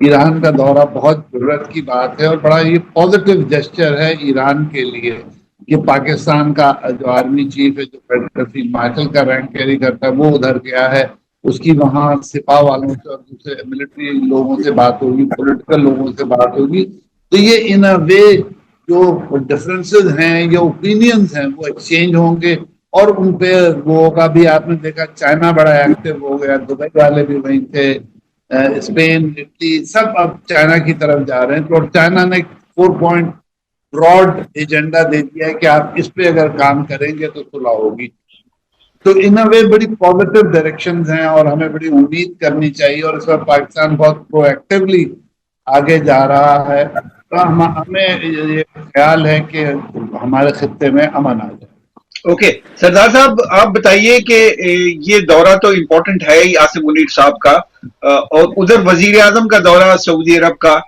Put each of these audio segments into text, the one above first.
ایران کا دورہ بہت ضرورت کی بات ہے اور بڑا یہ پازیٹیو جسچر ہے ایران کے لیے کہ پاکستان کا جو آرمی چیف ہے جو فیڈرل فیلڈ مارشل کا رینک کیری کرتا ہے وہ ادھر گیا ہے، اس کی وہاں سپاہ والوں سے اور دوسرے ملٹری لوگوں سے بات ہوگی، پولیٹیکل لوگوں سے بات ہوگی، تو یہ ان اے وے جو ڈفرینسز ہیں یا اوپینینز ہیں وہ ایکسچینج ہوں گے اور ان پہ وہ کا بھی آپ نے دیکھا چائنا بڑا ایکٹیو ہو گیا، دبئی والے بھی وہیں تھے، اسپین، اٹلی سب اب چائنا کی طرف جا رہے ہیں، اور چائنا نے 4 پوائنٹ براڈ ایجنڈا دے دیا ہے کہ آپ اس پہ اگر کام کریں گے تو صلح ہوگی. تو ان اے وے بڑی پازیٹیو ڈائریکشنز ہیں اور ہمیں بڑی امید کرنی چاہیے، اور اس وقت پاکستان بہت پرو ایکٹیولی آگے جا رہا ہے، تو ہمیں یہ خیال ہے کہ ہمارے خطے میں امن آ جائے. اوکے سردار صاحب، آپ بتائیے کہ یہ دورہ تو امپورٹنٹ ہے ہی عاصم منیر صاحب کا، اور ادھر وزیر اعظم کا دورہ سعودی عرب کا،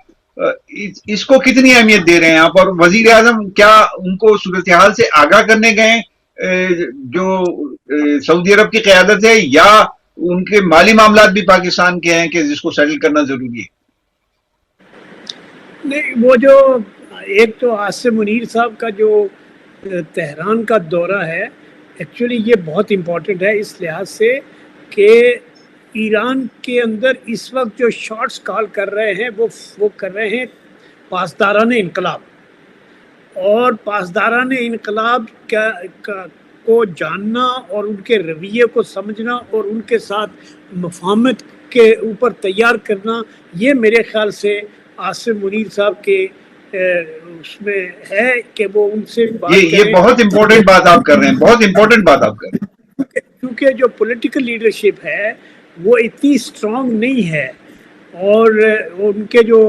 اس کو کتنی اہمیت دے رہے ہیں آپ؟ اور وزیر اعظم کیا ان کو صورتحال سے آگاہ کرنے گئے جو سعودی عرب کی قیادت ہے، یا ان کے مالی معاملات بھی پاکستان کے ہیں کہ جس کو سیٹل کرنا ضروری ہے؟ نہیں، وہ جو ایک تو عاصم منیر صاحب کا جو تہران کا دورہ ہے، ایکچولی یہ بہت امپورٹنٹ ہے اس لحاظ سے کہ ایران کے اندر اس وقت جو شارٹس کال کر رہے ہیں وہ کر رہے ہیں پاسداران انقلاب، اور پاسداران انقلاب کو جاننا اور ان کے رویے کو سمجھنا اور ان کے ساتھ مفاہمت کے اوپر تیار کرنا، یہ میرے خیال سے عاصم منیر صاحب کے اس میں ہے کہ وہ ان سے بات کریں. یہ بہت امپورٹنٹ بات آپ کر رہے ہیں، بہت امپورٹنٹ بات آپ کر رہے ہیں، کیونکہ جو پولیٹیکل لیڈرشپ ہے وہ اتنی اسٹرانگ نہیں ہے، اور ان کے جو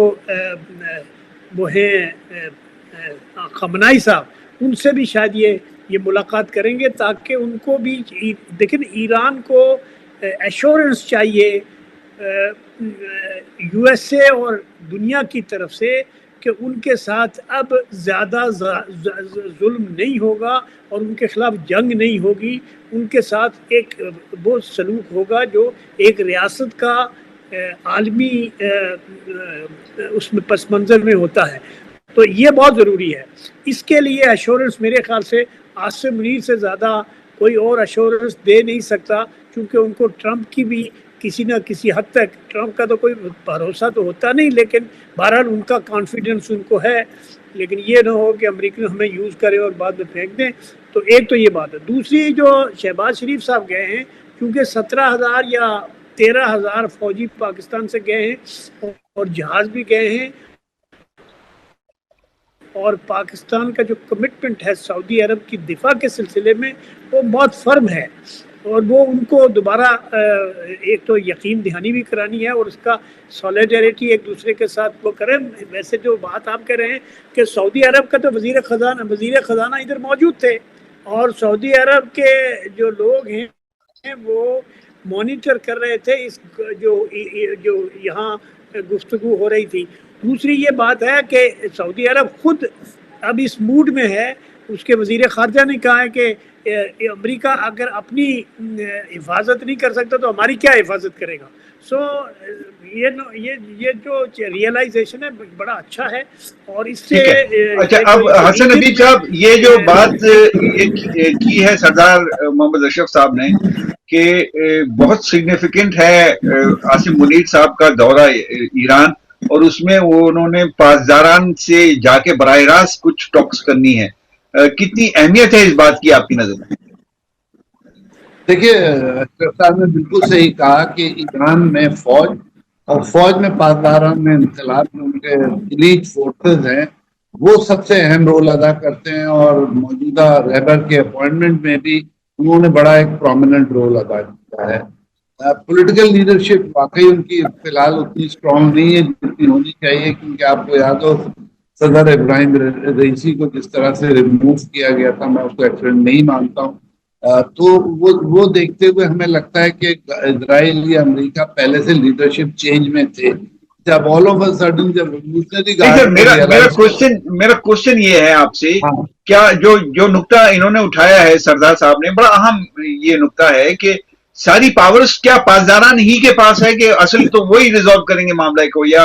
وہ ہیں خامنہئی صاحب، ان سے بھی شاید یہ ملاقات کریں گے تاکہ ان کو بھی دیکھیں ایران کو ایشورنس چاہیے یو ایس اے اور دنیا کی طرف سے کہ ان کے ساتھ اب زیادہ ظلم نہیں ہوگا اور ان کے خلاف جنگ نہیں ہوگی، ان کے ساتھ ایک وہ سلوک ہوگا جو ایک ریاست کا عالمی اس میں پس منظر میں ہوتا ہے. تو یہ بہت ضروری ہے. اس کے لیے ایشورنس میرے خیال سے عاصم منیر سے زیادہ کوئی اور ایشورنس دے نہیں سکتا، کیونکہ ان کو ٹرمپ کی بھی کسی نہ کسی حد تک، ٹرمپ کا تو کوئی بھروسہ تو ہوتا نہیں، لیکن بہرحال ان کا کانفیڈنس ان کو ہے، لیکن یہ نہ ہو کہ امریکن ہمیں یوز کریں اور بعد میں پھینک دیں. تو ایک تو یہ بات ہے. دوسری جو شہباز شریف صاحب گئے ہیں، کیونکہ 17,000 یا 13,000 فوجی پاکستان سے گئے ہیں اور جہاز بھی گئے ہیں، اور پاکستان کا جو کمٹمنٹ ہے سعودی عرب کی دفاع کے سلسلے میں وہ بہت فرم ہے، اور وہ ان کو دوبارہ ایک تو یقین دہانی بھی کرانی ہے اور اس کا سولیڈریٹی ایک دوسرے کے ساتھ وہ کریں. ویسے جو بات آپ کہہ رہے ہیں کہ سعودی عرب کا تو وزیر خزانہ ادھر موجود تھے، اور سعودی عرب کے جو لوگ ہیں وہ مانیٹر کر رہے تھے اس جو یہاں گفتگو ہو رہی تھی. دوسری یہ بات ہے کہ سعودی عرب خود اب اس موڈ میں ہے، اس کے وزیر خارجہ نے کہا ہے کہ امریکہ اگر اپنی حفاظت نہیں کر سکتا تو ہماری کیا حفاظت کرے گا. سو یہ جو ریئلائزیشن ہے بڑا اچھا ہے، اور اس سے اچھا اب حسن حبیب صاحب یہ جو بات کی ہے سردار محمد اشرف صاحب نے کہ بہت سگنیفیکنٹ ہے عاصم منیر صاحب کا دورہ ایران، اور اس میں انہوں نے پاسداران سے جا کے براہ راست کچھ ٹاکس کرنی ہے، کتنی اہمیت ہے اس بات کی آپ کی نظر میں؟ دیکھیے صاحب نے بالکل صحیح کہا کہ ایران میں فوج میں پاسداران میں انقلاب میں ان کے ایلیٹ فورسز ہیں، وہ سب سے اہم رول ادا کرتے ہیں، اور موجودہ رہبر کے اپوائنٹمنٹ میں بھی انہوں نے بڑا ایک پرومیننٹ رول ادا کیا ہے. پولیٹیکل لیڈرشپ واقعی ان کی فی الحال اتنی اسٹرانگ نہیں ہے جتنی ہونی چاہیے، کیونکہ آپ کو یاد ہو صدر ابراہیم رئیسی کو جس طرح سے ریموو کیا گیا تھا، میں اس کو ایکسیڈنٹ نہیں مانتا ہوں. تو وہ دیکھتے ہوئے ہمیں لگتا ہے کہ اسرائیل یا امریکہ پہلے سے لیڈرشپ چینج میں تھے. جب آل آف اے سڈن جب میرا کوشچن یہ ہے آپ سے، کیا جو نقطہ انہوں نے اٹھایا ہے سردار صاحب نے، بڑا اہم یہ نقطہ ہے کہ ساری پاورز کیا پاسداران ہی کے پاس ہے کہ اصل تو وہی ریزالو کریں گے معاملے کو، یا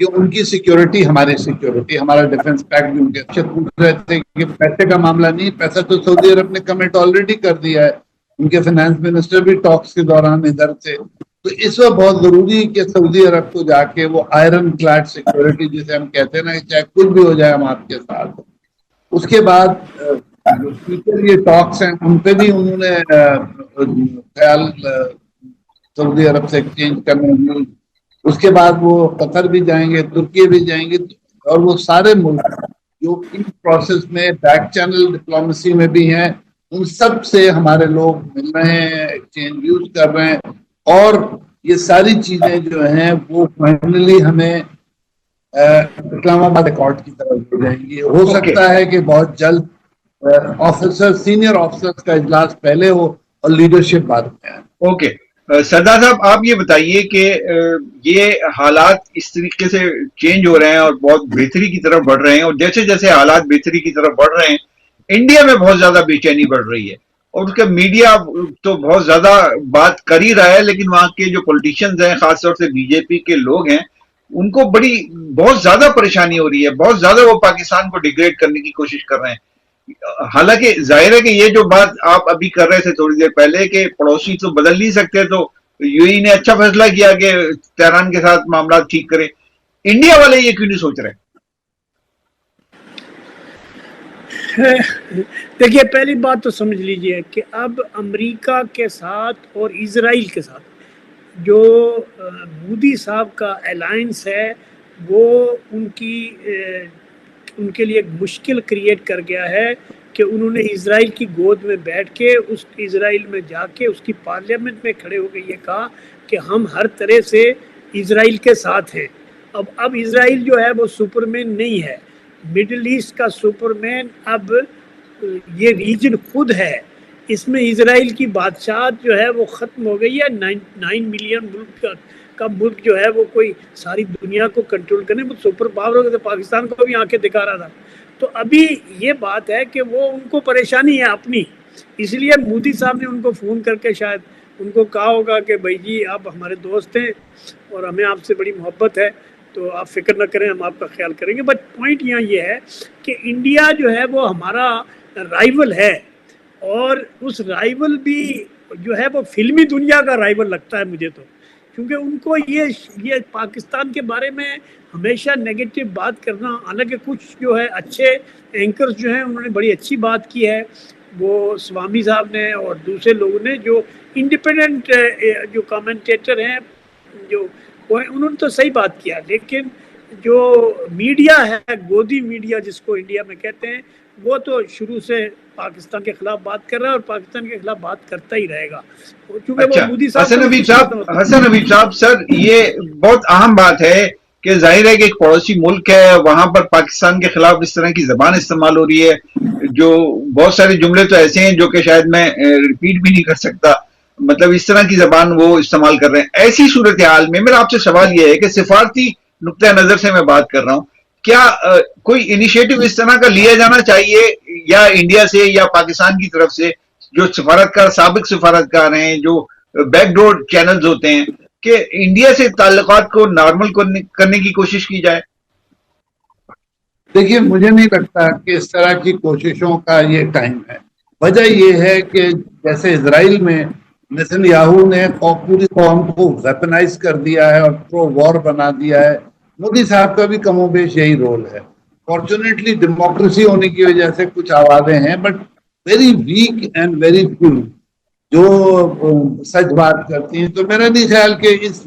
کہ ان کی سیکیورٹی ہماری سیکیورٹی، ہمارا ڈیفنس پیکٹ بھی ان کے اچھے پوچھ رہے تھے کہ پیسے کا معاملہ نہیں، پیسہ تو سعودی عرب نے کمٹ آلریڈی کر دیا ہے، ان کے فائنانس منسٹر بھی ٹاکس کے دوران ادھر تھے. تو اس وقت بہت ضروری ہے کہ سعودی عرب کو جا کے وہ آئرن کلیڈ سیکیورٹی جسے ہم کہتے ہیں نا، چاہے کچھ بھی ہو جائے ہم آپ کے ساتھ. اس کے بعد جو فیوچر یہ ٹاکس ہیں ان پہ بھی انہوں نے خیال سعودی عرب سے ایکسچینج کرنے میں. اس کے بعد وہ قطر بھی جائیں گے، ترکی بھی جائیں گے، اور وہ سارے ملک جو اس پروسیس میں بیک چینل ڈپلومیسی میں بھی ہیں ان سب سے ہمارے لوگ مل رہے ہیں، ایکسچینج ویوز کر رہے ہیں. اور یہ ساری چیزیں جو ہیں وہ فائنلی ہمیں اسلام آباد ایکارڈ کی طرف لے جائیں گی. ہو سکتا ہے کہ بہت جلد آفیسر سینئر آفیسر کا اجلاس پہلے ہو اور لیڈرشپ بعد میں آئے. اوکے سردار صاحب، آپ یہ بتائیے کہ یہ حالات اس طریقے سے چینج ہو رہے ہیں اور بہت بہتری کی طرف بڑھ رہے ہیں، اور جیسے جیسے حالات بہتری کی طرف بڑھ رہے ہیں انڈیا میں بہت زیادہ بے چینی بڑھ رہی ہے، اور اس کا میڈیا تو بہت زیادہ بات کر ہی رہا ہے، لیکن وہاں کے جو پولیٹیشینز ہیں، خاص طور سے بی جے پی کے لوگ ہیں، ان کو بہت زیادہ پریشانی ہو رہی ہے، بہت زیادہ وہ پاکستان کو ڈیگریڈ کرنے کی کوشش کر رہے ہیں. حالانکہ ظاہر ہے کہ یہ جو بات آپ ابھی کر رہے تھے تھوڑی دیر پہلے کہ پڑوسی تو بدل نہیں سکتے، تو یو اے ای نے اچھا فیصلہ کیا کہ تہران کے ساتھ معاملات ٹھیک کرے. انڈیا والے یہ کیوں نہیں سوچ رہے؟ دیکھیے، پہلی بات تو سمجھ لیجئے کہ اب امریکہ کے ساتھ اور اسرائیل کے ساتھ جو مودی صاحب کا الائنس ہے وہ ان کے لیے ایک مشکل کریٹ کر گیا ہے کہ انہوں نے اسرائیل کی گود میں بیٹھ کے اس اسرائیل میں جا کے اس کی پارلیمنٹ میں کھڑے ہو کے یہ کہا کہ ہم ہر طرح سے اسرائیل کے ساتھ ہیں. اب اسرائیل جو ہے وہ سپرمین نہیں ہے، مڈل ایسٹ کا سپرمین اب یہ ریجن خود ہے. اس میں اسرائیل کی بادشاہت جو ہے وہ ختم ہو گئی ہے. 9 ملین ملک کا ملک جو ہے وہ کوئی ساری دنیا کو کنٹرول کرنے وہ سپر پاور ہو گیا، تو پاکستان کو بھی آنکھیں دکھا رہا تھا. تو ابھی یہ بات ہے کہ وہ ان کو پریشانی ہے اپنی، اس لیے مودی صاحب نے ان کو فون کر کے شاید ان کو کہا ہوگا کہ بھائی جی آپ ہمارے دوست ہیں اور ہمیں آپ سے بڑی محبت ہے، تو آپ فکر نہ کریں، ہم آپ کا خیال کریں گے. بٹ پوائنٹ یہاں یہ ہے کہ انڈیا جو ہے وہ ہمارا رائیول ہے، اور اس رائیول بھی جو ہے وہ فلمی دنیا کا رائیول لگتا ہے مجھے تو، کیونکہ ان کو یہ پاکستان کے بارے میں ہمیشہ نیگیٹو بات کرنا. حالانکہ کچھ جو ہے اچھے اینکرز جو ہیں انہوں نے بڑی اچھی بات کی ہے، وہ سوامی صاحب نے اور دوسرے لوگوں نے جو انڈیپینڈنٹ جو کامنٹیٹر ہیں جو انہوں نے تو صحیح بات کیا. لیکن جو میڈیا ہے، گودی میڈیا جس کو انڈیا میں کہتے ہیں، وہ تو شروع سے پاکستان کے خلاف بات کر رہا ہے اور پاکستان کے خلاف بات کرتا ہی رہے گا، کیونکہ وہ مودی صاحب حسن حبیب صاحب سر، یہ بہت اہم بات ہے کہ ظاہر ہے کہ ایک پڑوسی ملک ہے، وہاں پر پاکستان کے خلاف اس طرح کی زبان استعمال ہو رہی ہے، جو بہت سارے جملے تو ایسے ہیں جو کہ شاید میں ریپیٹ بھی نہیں کر سکتا، مطلب اس طرح کی زبان وہ استعمال کر رہے ہیں. ایسی صورتحال میں میرا آپ سے سوال یہ ہے کہ سفارتی نقطہ نظر سے میں بات کر رہا ہوں، کیا کوئی انیشیٹو اس طرح کا لیا جانا چاہیے یا انڈیا سے یا پاکستان کی طرف سے، جو سفارتکار سابق سفارتکار ہیں، جو بیک ڈور چینلز ہوتے ہیں، کہ انڈیا سے تعلقات کو نارمل کرنے کی کوشش کی جائے؟ دیکھیے، مجھے نہیں لگتا کہ اس طرح کی کوششوں کا یہ ٹائم ہے. وجہ یہ ہے کہ جیسے اسرائیل میں نیتن یاہو نے پوری قوم کو ویپنائز کر دیا ہے اور پرو وار بنا دیا ہے، مودی صاحب کا بھی کم و بیش یہی رول ہے. فارچونیٹلی ڈیموکریسی ہونے کی وجہ سے کچھ آوازیں ہیں، but very weak and very few جو سچ بات کرتی ہیں. تو میرا نہیں خیال کہ اس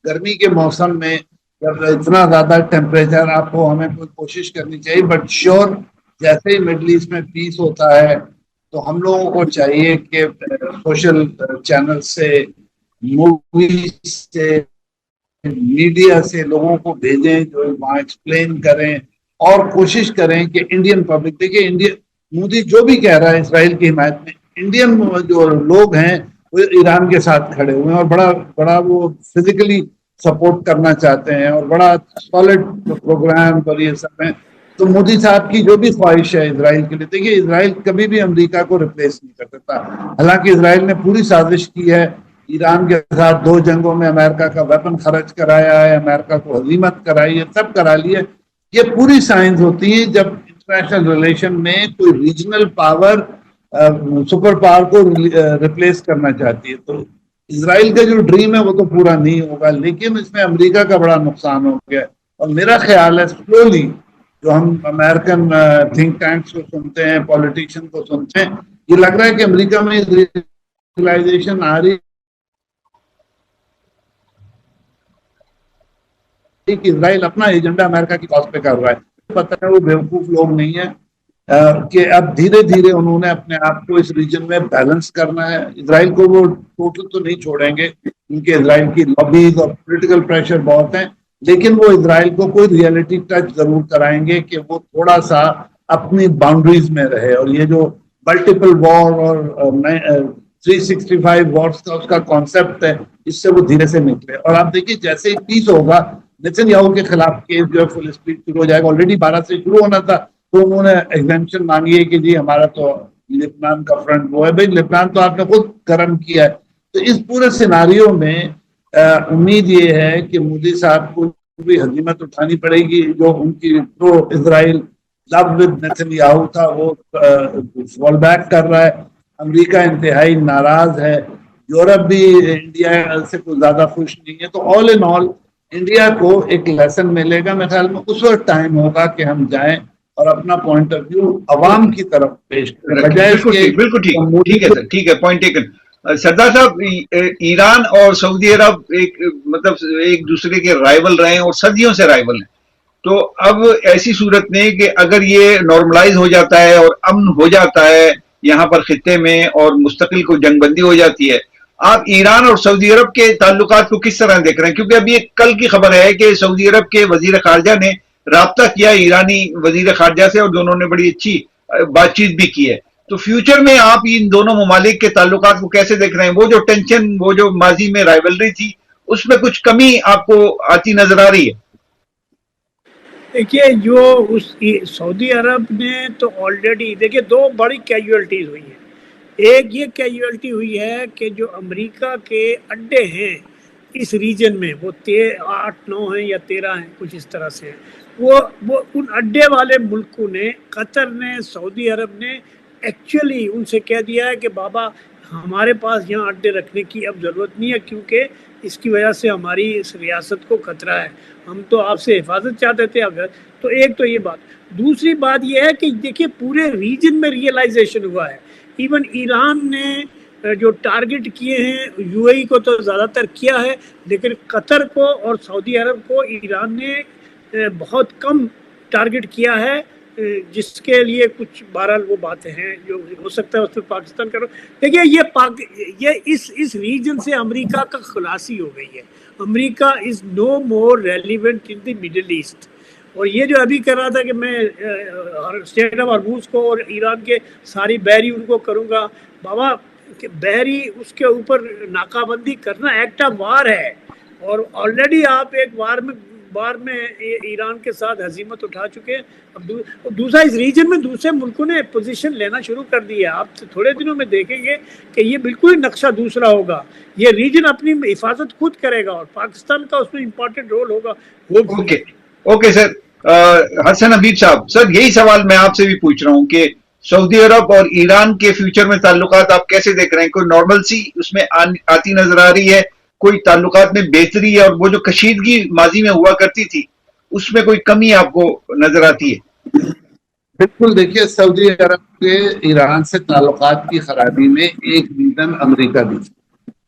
گرمی کے موسم میں جب اتنا زیادہ ٹیمپریچر آپ کو ہمیں کوئی کوشش کرنی چاہیے. بٹ شیور جیسے ہی مڈل ایسٹ میں پیس ہوتا ہے تو ہم لوگوں کو چاہیے کہ سوشل چینل سے، موویز سے، میڈیا سے لوگوں کو بھیجیں جو وہاں ایکسپلین کریں اور کوشش کریں کہ انڈین پبلک دیکھیں. مودی جو بھی کہہ رہا ہے اسرائیل کی حمایت میں، انڈین جو لوگ ہیں وہ ایران کے ساتھ کھڑے ہوئے ہیں اور بڑا وہ فزیکلی سپورٹ کرنا چاہتے ہیں اور بڑا سالڈ پروگرام اور یہ سب ہیں. تو مودی صاحب کی جو بھی خواہش ہے اسرائیل کے لیے، دیکھیے اسرائیل کبھی بھی امریکہ کو ریپلیس نہیں کر سکتا. حالانکہ اسرائیل نے پوری سازش کی ہے ایران کے ساتھ 2 جنگوں میں امریکہ کا ویپن خرچ کرایا ہے، امریکہ کو ہزیمت کرائی ہے، سب کرا لی ہے. یہ پوری سائنس ہوتی ہے جب انٹرنیشنل ریلیشن میں کوئی ریجنل پاور سپر پاور کو ریپلیس کرنا چاہتی ہے. تو اسرائیل کا جو ڈریم ہے وہ تو پورا نہیں ہوگا، لیکن اس میں امریکہ کا بڑا نقصان ہو گیا. اور میرا خیال ہے سلولی جو ہم امریکن تھنک ٹینکس کو سنتے ہیں، پولیٹیشین کو سنتے ہیں، یہ لگ رہا ہے کہ امریکہ میں ریئلائزیشن آ رہی کہ اسرائیل اپنا ایجنڈا امریکہ کی کاز پہ کر رہا ہے. پتہ ہے وہ بیوقوف لوگ نہیں ہیں کہ اب دھیرے دھیرے انہوں نے اپنے آپ کو اس ریجن میں بیلنس کرنا ہے. اسرائیل کو وہ ٹوٹل تو نہیں چھوڑیں گے کیونکہ اسرائیل کی لابیز اور پولیٹیکل پریشر بہت ہیں، لیکن وہ اسرائیل کو کوئی ریئلٹی ٹچ ضرور کرائیں گے کہ وہ تھوڑا سا اپنی باؤنڈریز میں رہے. اور یہ جو ملٹیپل وار اور 365 وارز کا اس کا کانسیپٹ ہے، اس سے وہ دھیرے سے نکلے. اور آپ دیکھیے جیسے ہی پیس ہوگا نیتن یاہو کے خلاف کیس جو ہے فل اسپیڈ شروع ہو جائے گا. آلریڈی 12 سے شروع ہونا تھا تو انہوں نے ایگزیمپشن مانگی ہے کہ جی ہمارا تو لبنان کا فرنٹ وہ ہے. بھائی لبنان تو آپ نے خود گرم کیا ہے. تو اس پورے سیناریو میں امید یہ ہے کہ مودی صاحب کو بھی ہزیمت اٹھانی پڑے گی. جو ان کی پرو اسرائیل لو ود نیتن یاہو تھا وہ فال بیک کر رہا ہے. امریکہ انتہائی ناراض ہے. یورپ بھی انڈیا سے کوئی زیادہ خوش نہیں ہے. تو آل ان آل انڈیا کو ایک لیسن ملے گا. میرے خیال میں اس وقت ٹائم ہوگا کہ ہم جائیں اور اپنا پوائنٹ آف ویو عوام کی طرف پیش کریں. بالکل ٹھیک ہے سر، ٹھیک ہے، پوائنٹ ٹیکن. سردار صاحب، ایران اور سعودی عرب ایک دوسرے کے رائول رہے ہیں اور صدیوں سے رائول ہیں. تو اب ایسی صورت میں کہ اگر یہ نارملائز ہو جاتا ہے اور امن ہو جاتا ہے یہاں پر خطے میں اور مستقل کو جنگ بندی ہو جاتی ہے، آپ ایران اور سعودی عرب کے تعلقات کو کس طرح دیکھ رہے ہیں؟ کیونکہ ابھی ایک کل کی خبر ہے کہ سعودی عرب کے وزیر خارجہ نے رابطہ کیا ایرانی وزیر خارجہ سے اور دونوں نے بڑی اچھی بات چیت بھی کی ہے. تو فیوچر میں آپ ان دونوں ممالک کے تعلقات کو کیسے دیکھ رہے ہیں؟ وہ جو ٹینشن، وہ جو ماضی میں رائیولری تھی، اس میں کچھ کمی آپ کو آتی نظر آ رہی ہے؟ دیکھیے جو سعودی عرب نے تو آلریڈی دیکھیے 2 بڑی کیجویلٹیز ہوئی ہیں. ایک یہ کیجویلٹی ہوئی ہے کہ جو امریکہ کے اڈے ہیں اس ریجن میں، وہ 8 9 ہیں یا 13 ہیں، کچھ اس طرح سے ہیں. وہ ان اڈے والے ملکوں نے، قطر نے، سعودی عرب نے ایکچولی ان سے کہہ دیا ہے کہ بابا ہمارے پاس یہاں اڈے رکھنے کی اب ضرورت نہیں ہے، کیونکہ اس کی وجہ سے ہماری اس ریاست کو خطرہ ہے. ہم تو آپ سے حفاظت چاہتے تھے. اگر تو ایک تو یہ بات. دوسری بات یہ ہے کہ دیکھیے پورے ریجن میں ریئلائزیشن ہوا ہے. ایون ایران نے جو ٹارگٹ کیے ہیں یو اے ای کو تو زیادہ تر کیا ہے، لیکن قطر کو اور سعودی عرب کو ایران نے بہت کم ٹارگٹ کیا ہے، جس کے لیے کچھ بہرحال وہ باتیں ہیں جو ہو سکتا ہے اس میں پاکستان کرو. دیکھیے یہ اس ریجن سے امریکہ کا خلاصی ہو گئی ہے. America is no more relevant in the Middle East. اور یہ جو ابھی کر رہا تھا کہ میں اسٹیٹ آف ہرموز کو اور ایران کے ساری بحری ان کو کروں گا، بابا بحری اس کے اوپر ناکہ بندی کرنا ایکٹ آف وار ہے. اور آلریڈی آپ ایک وار میں ایران کے ساتھ ہزیمت اٹھا چکے ہیں. اب دوسرا اس ریجن میں دوسرے ملکوں نے پوزیشن لینا شروع کر دی ہے. آپ تھوڑے دنوں میں دیکھیں گے کہ یہ بالکل نقشہ دوسرا ہوگا. یہ ریجن اپنی حفاظت خود کرے گا اور پاکستان کا اس میں امپورٹنٹ رول ہوگا. Okay sir. حسن حبیب صاحب، سر یہی سوال میں آپ سے بھی پوچھ رہا ہوں کہ سعودی عرب اور ایران کے فیوچر میں تعلقات آپ کیسے دیکھ رہے ہیں؟ کوئی نارمل سی اس میں آتی نظر آ رہی ہے؟ کوئی تعلقات میں بہتری ہے؟ اور وہ جو کشیدگی ماضی میں ہوا کرتی تھی اس میں کوئی کمی آپ کو نظر آتی ہے؟ بالکل. دیکھیے سعودی عرب کے ایران سے تعلقات کی خرابی میں ایک ریزن امریکہ بھی.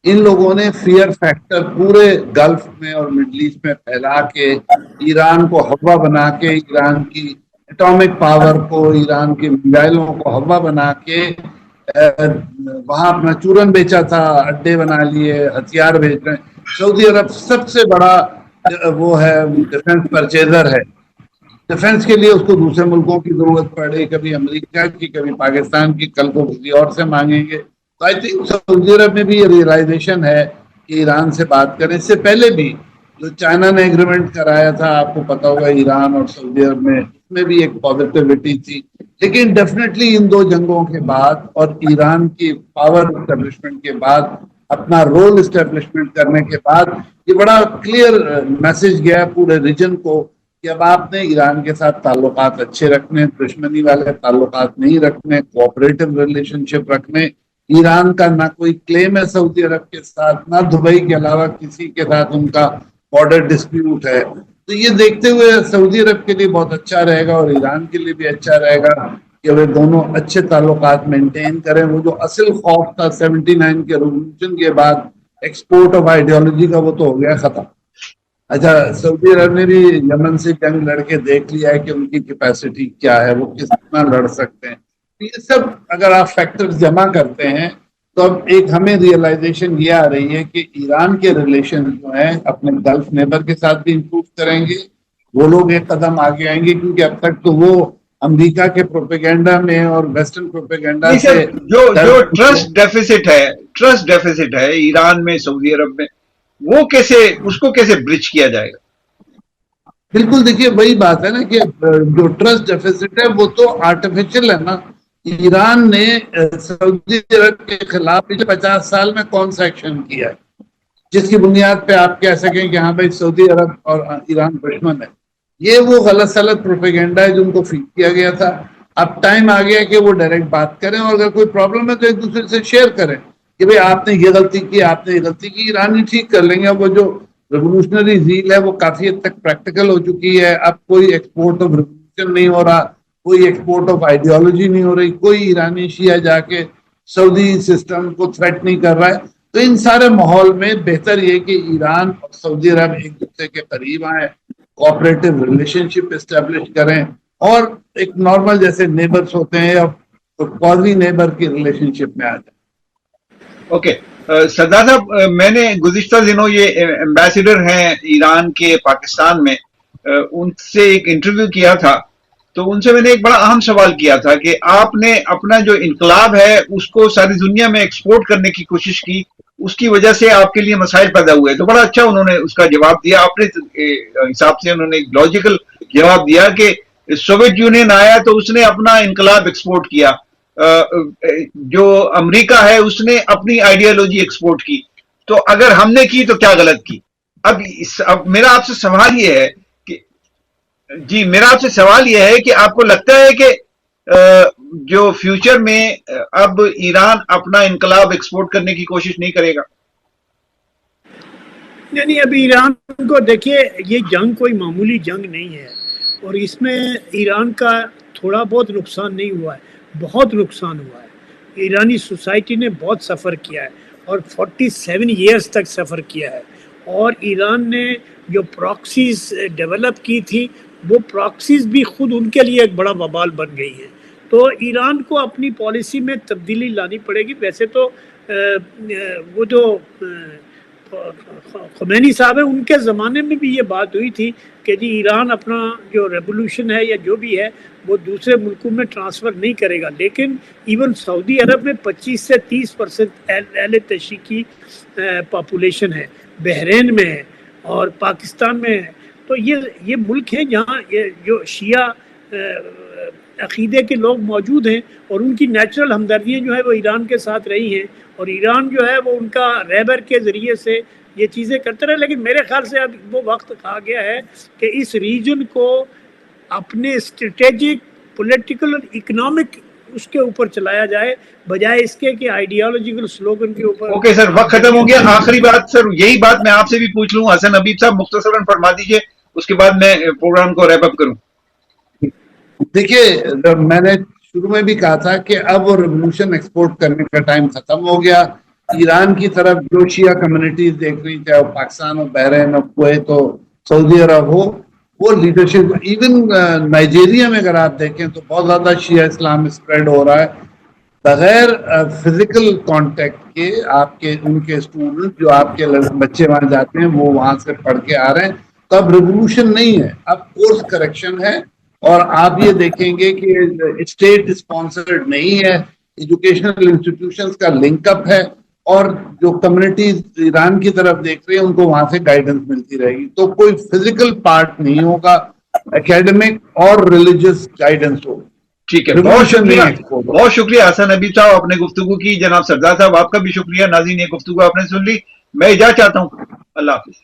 ان لوگوں نے فیئر فیکٹر پورے گلف میں اور مڈل ایسٹ میں پھیلا کے ایران کو ہوا بنا کے، ایران کی ایٹامک پاور کو، ایران کے میزائلوں کو ہوا بنا کے وہاں اپنا چورن بیچا تھا، اڈے بنا لیے، ہتھیار بیچ رہے ہیں. سعودی عرب سب سے بڑا وہ ہے ڈیفنس پرچیزر ہے. ڈیفنس کے لیے اس کو دوسرے ملکوں کی ضرورت پڑے، کبھی امریکہ کی، کبھی پاکستان کی، کل کو کسی اور سے مانگیں گے. تو آئی تھنک سعودی عرب میں بھی یہ ریئلائزیشن ہے کہ ایران سے بات کریں. اس سے پہلے بھی جو چائنا نے ایگریمنٹ کرایا تھا، آپ کو پتا ہوگا، ایران اور سعودی عرب میں، اس میں بھی ایک پازیٹیوٹی تھی. لیکن ڈیفینیٹلی ان 2 جنگوں کے بعد اور ایران کی پاور اسٹیبلشمنٹ کے بعد اپنا رول اسٹیبلشمنٹ کرنے کے بعد یہ بڑا کلیئر میسج گیا پورے ریجن کو کہ اب آپ نے ایران کے ساتھ تعلقات اچھے رکھنے، دشمنی والے تعلقات نہیں رکھنے، کوآپریٹو ریلیشن شپ رکھنے. ایران کا نہ کوئی کلیم ہے سعودی عرب کے ساتھ، نہ دبئی کے علاوہ کسی کے ساتھ ان کا بارڈر ڈسپیوٹ ہے. تو یہ دیکھتے ہوئے سعودی عرب کے لیے بہت اچھا رہے گا اور ایران کے لیے بھی اچھا رہے گا کہ وہ دونوں اچھے تعلقات مینٹین کریں. وہ جو اصل خوف تھا 79 کے ریولوشن کے بعد ایکسپورٹ آف آئیڈیالوجی کا، وہ تو ہو گیا ختم. اچھا، سعودی عرب نے بھی یمن سے جنگ لڑ کے دیکھ لیا ہے کہ ان کی کیپیسٹی کیا ہے، وہ کتنا لڑ سکتے ہیں. یہ سب اگر آپ فیکٹرز جمع کرتے ہیں تو اب ایک ہمیں ریئلائزیشن یہ آ رہی ہے کہ ایران کے ریلیشن جو ہیں اپنے گلف نیبر کے ساتھ بھی امپروو کریں گے. وہ لوگ ایک قدم آگے آئیں گے کیونکہ اب تک تو وہ امریکہ کے پروپیگنڈا میں اور ویسٹرن پروپیگنڈا سے جو ٹرسٹ ڈیفیسٹ ہے ایران میں، سعودی عرب میں، وہ کیسے، اس کو کیسے برج کیا جائے گا؟ بالکل، دیکھیے وہی بات ہے نا کہ جو ٹرسٹ ڈیفیسٹ ہے وہ تو آرٹیفیشل ہے نا. ایران نے سعودی عرب کے خلاف پچھلے 50 سال میں کون سا ایکشن کیا ہے جس کی بنیاد پہ آپ کہہ سکیں کہ ہاں بھائی سعودی عرب اور ایران دشمن ہے؟ یہ وہ غلط سلط پروپیگنڈا ہے جو ان کو فیڈ کیا گیا تھا. اب ٹائم آ گیا کہ وہ ڈائریکٹ بات کریں اور اگر کوئی پرابلم ہے تو ایک دوسرے سے شیئر کریں کہ بھئی آپ نے یہ غلطی کی، آپ نے یہ غلطی کی. ایران ہی ٹھیک کر لیں گے. وہ جو ریولوشنری زیل ہے وہ کافی حد تک پریکٹیکل ہو چکی ہے. اب کوئی ایکسپورٹ آف ریولوشن نہیں ہو رہا، کوئی ایکسپورٹ آف آئیڈیالوجی نہیں ہو رہی، کوئی ایرانی شیعہ جا کے سعودی سسٹم کو تھریٹ نہیں کر رہا ہے. تو ان سارے ماحول میں بہتر یہ کہ ایران اور سعودی عرب ایک دوسرے کے قریب آئیں، کوآپریٹو ریلیشن شپ اسٹیبلش کریں اور ایک نارمل جیسے نیبرز ہوتے ہیں یا قومی نیبر کی ریلیشن شپ میں آ جائیں. اوکے سردار صاحب، میں نے گزشتہ دنوں یہ ایمبیسیڈر ہیں ایران کے پاکستان میں، ان سے ایک انٹرویو کیا تھا. تو ان سے میں نے ایک بڑا اہم سوال کیا تھا کہ آپ نے اپنا جو انقلاب ہے اس کو ساری دنیا میں ایکسپورٹ کرنے کی کوشش کی، اس کی وجہ سے آپ کے لیے مسائل پیدا ہوئے. تو بڑا اچھا انہوں نے اس کا جواب دیا. اپنے حساب سے انہوں نے ایک لاجیکل جواب دیا کہ سوویت یونین آیا تو اس نے اپنا انقلاب ایکسپورٹ کیا، جو امریکہ ہے اس نے اپنی آئیڈیالوجی ایکسپورٹ کی. تو اگر ہم نے کی تو کیا غلط کی؟ اب میرا آپ سے سوال یہ ہے کہ میرا آپ سے سوال یہ ہے کہ آپ کو لگتا ہے کہ جو فیوچر میں اب ایران اپنا انقلاب ایکسپورٹ کرنے کی کوشش نہیں کرے گا؟ نہیں، اب ایران کو دیکھیے، یہ جنگ کوئی معمولی جنگ نہیں ہے اور اس میں ایران کا تھوڑا بہت نقصان نہیں ہوا ہے، بہت نقصان ہوا ہے. ایرانی سوسائٹی نے بہت سفر کیا ہے اور 47 ایئرز تک سفر کیا ہے. اور ایران نے جو پراکسیز ڈیولپ کی تھی وہ پراکسیز بھی خود ان کے لیے ایک بڑا وبال بن گئی ہے. تو ایران کو اپنی پالیسی میں تبدیلی لانی پڑے گی. ویسے تو وہ جو خمینی صاحب ہیں ان کے زمانے میں بھی یہ بات ہوئی تھی کہ جی ایران اپنا جو ریولوشن ہے یا جو بھی ہے وہ دوسرے ملکوں میں ٹرانسفر نہیں کرے گا. لیکن ایون سعودی عرب میں 25 سے 30% اہل تشیع کی پاپولیشن ہے، بحرین میں ہے اور پاکستان میں ہے. تو یہ ملک ہیں جہاں جو شیعہ عقیدے کے لوگ موجود ہیں اور ان کی نیچرل ہمدردیاں جو ہے وہ ایران کے ساتھ رہی ہیں اور ایران جو ہے وہ ان کا رہبر کے ذریعے سے یہ چیزیں کرتے رہے. لیکن میرے خیال سے اب وہ وقت آ گیا ہے کہ اس ریجن کو اپنے اسٹریٹجک، پولیٹیکل اور اکنامک اس کے اوپر چلایا جائے بجائے اس کے کہ آئیڈیالوجیکل سلوگن کے اوپر. اوکے سر، وقت ختم ہو گیا. آخری بات سر، یہی بات میں آپ سے بھی پوچھ لوں. حسن حبیب صاحب مختصراً فرما دیجئے، اس کے بعد میں پروگرام کو ریپ اپ کروں. دیکھیے، میں نے شروع میں بھی کہا تھا کہ اب وہ ریولوشن ایکسپورٹ کرنے کا ٹائم ختم ہو گیا. ایران کی طرف جو شیعہ کمیونٹیز دیکھ رہی، چاہے وہ پاکستان ہو، بحرین ہو، کویت ہو، سعودی عرب ہو، وہ لیڈرشپ، ایون نائجیریا میں اگر آپ دیکھیں تو بہت زیادہ شیعہ اسلام اسپریڈ ہو رہا ہے بغیر فزیکل کانٹیکٹ کے. آپ کے ان کے اسٹوڈنٹ جو آپ کے بچے وہاں جاتے ہیں وہ وہاں سے پڑھ کے آ رہے ہیں. تو اب ریولوشن نہیں ہے، اب کورس کریکشن ہے. اور آپ یہ دیکھیں گے کہ اسٹیٹ اسپانسرڈ نہیں ہے، ایجوکیشنل انسٹیٹیوشنز کا لنک اپ ہے اور جو کمیونٹیز ایران کی طرف دیکھ رہے ہیں ان کو وہاں سے گائیڈنس ملتی رہے گی. تو کوئی فزیکل پارٹ نہیں ہوگا، اکیڈمک اور ریلیجس گائیڈنس ہوگی. ٹھیک ہے، بہت شکریہ حسن حبیب صاحب آپ نے گفتگو کی. جناب سردار صاحب آپ کا بھی شکریہ. ناظرین یہ گفتگو آپ نے سن لی. میں اجازت چاہتا ہوں. اللہ حافظ.